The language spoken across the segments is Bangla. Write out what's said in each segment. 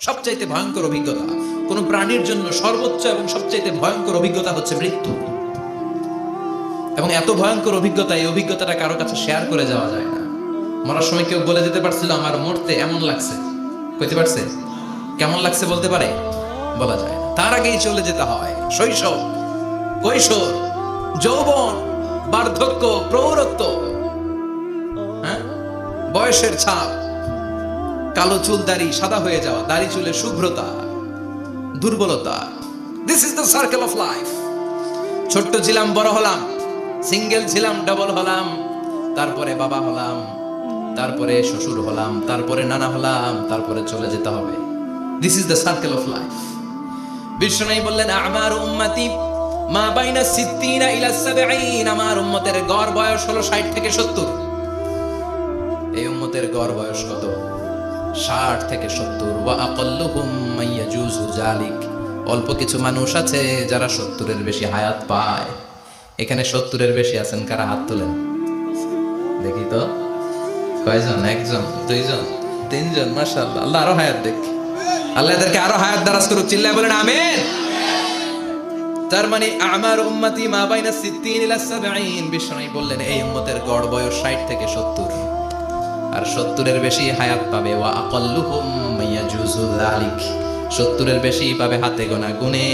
সবচাইতে ভয়ঙ্কর অভিজ্ঞতা, কোন প্রাণীর জন্য সর্বোচ্চ এবং সবচাইতে ভয়ঙ্কর অভিজ্ঞতা হচ্ছে মৃত্যু। এবং এত ভয়ঙ্কর অভিজ্ঞতা, এই অভিজ্ঞতাটা কারো কাছে শেয়ার করে যাওয়া যায় না। মরার সময় কেউ বলে যেতে পারছিল আমার মরতে এমন লাগছে, কইতে পারছে? কেমন লাগছে বলতে পারে? বলা যায় না। তার আগেই চলে যেতে হয় শৈশব, কৈশোর, যৌবন, বার্ধক্য, প্রৌঢ়ত্ব, হ্যাঁ, বয়সের ছাপ, কালো চুল দাড়ি সাদা হয়ে যাওয়া, দাড়ি চুলে শুভ্রতা, দুর্বলতা। This is the circle of life. ছোট্ট ছিলাম, বড় হলাম, সিঙ্গেল ছিলাম, ডাবল হলাম, তারপরে বাবা হলাম, তারপরে শ্বশুর হলাম, তারপরে নানা হলাম, তারপরে চলে যেতে হবে। This is the circle of life. বিশ্বনবী বললেন আমার উম্মতি মা বাইনা 60 ইলা 70, আমার উম্মতের গড় বয়স হলো 60 থেকে 70। এই উম্মতের গড় বয়স কত? 60 থেকে 70। ওয়া আকাল্লুহুম মাইয়াজুজু জালিক, অল্প কিছু মানুষ আছে যারা 70-এর বেশি হায়াত পায়। এখানে 70-এর বেশি আছেন কারা? হাত তোলেন দেখি তো। কয়জন? একজন, দুইজন, তিনজন। মাশাআল্লাহ, আল্লাহ আরো হায়াত দেখ। আল্লাহ এদেরকে আরো হায়াত দারাজ করুক। চিল্লায় বলেন আমিন। তার মানে আমার উম্মতি মা বাইনা 60 ইলা 70। বিশ্বনবী বললেন এই উম্মতের গড় বয়স 60 থেকে 70, আর 70-এর বেশি হায়াত পাবে। ওয়া আকাল্লুহুম মাইয়াজুজু যালিক, 70-এর বেশি পাবে হাতে গোনা, গুনে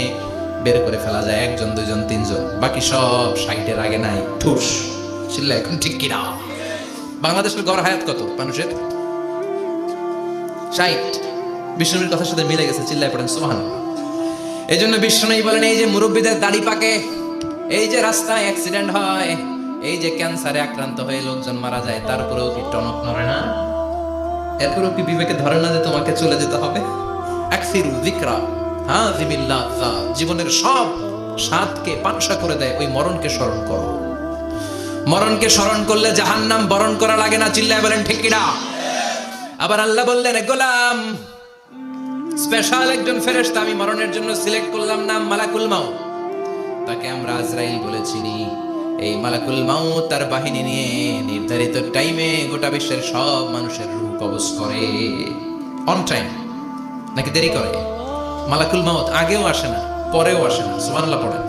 বের করে ফেলা যায় একজন, দুইজন, তিনজন। বাকি সব 60-এর আগে নাই। ঠুস। চিল্লা এখন ঠিক কিনা? বাংলাদেশের গড় হায়াত কত মানুষের? 60। বিশ্বনবীর কথার সাথে মিলে গেছে। চিল্লায় পড়েন সুবহানাল্লাহ। এই জন্য বিশ্বনবী বলেন এই যে মুরব্বীদের দাড়ি পাকে, এই যে রাস্তায় অ্যাক্সিডেন্ট হয়, এই যে ক্যান্সারে আক্রান্ত হয়ে লোকজন মারা যায়, তারপরেও কি টনক নড়ে না? এরপরেও কি বিবেকে ধরে না যে তোমাকে চলে যেতে হবে? আকসিরু যিকরা হাযিমিল লাযযাত, জীবনের সব স্বাদকে পানসা করে দেয় ওই মরণকে স্মরণ করো। মরণকে স্মরণ করলে জাহান্নাম বরণ করা লাগে না। চিল্লায় বলেন ঠিক কিনা? আবার আল্লাহ বললেন গোলাম, স্পেশাল একজন ফেরেশতা আমি মরণের জন্য সিলেক্ট করলাম, নাম মালাকুল মাউত। তাকে আমরা আজরাইল বলে চিনি। এই মালাকুল মাউত তার বাহিনী নিয়ে নির্ধারিত টাইমে গোটা বিশ্বের সব মানুষের রূহ কবজ করে। অন টাইম নাকি দেরি করে? মালাকুল মাউত আগেও আসে না, পরেও আসে না। সুবহানাল্লাহ পড়েন।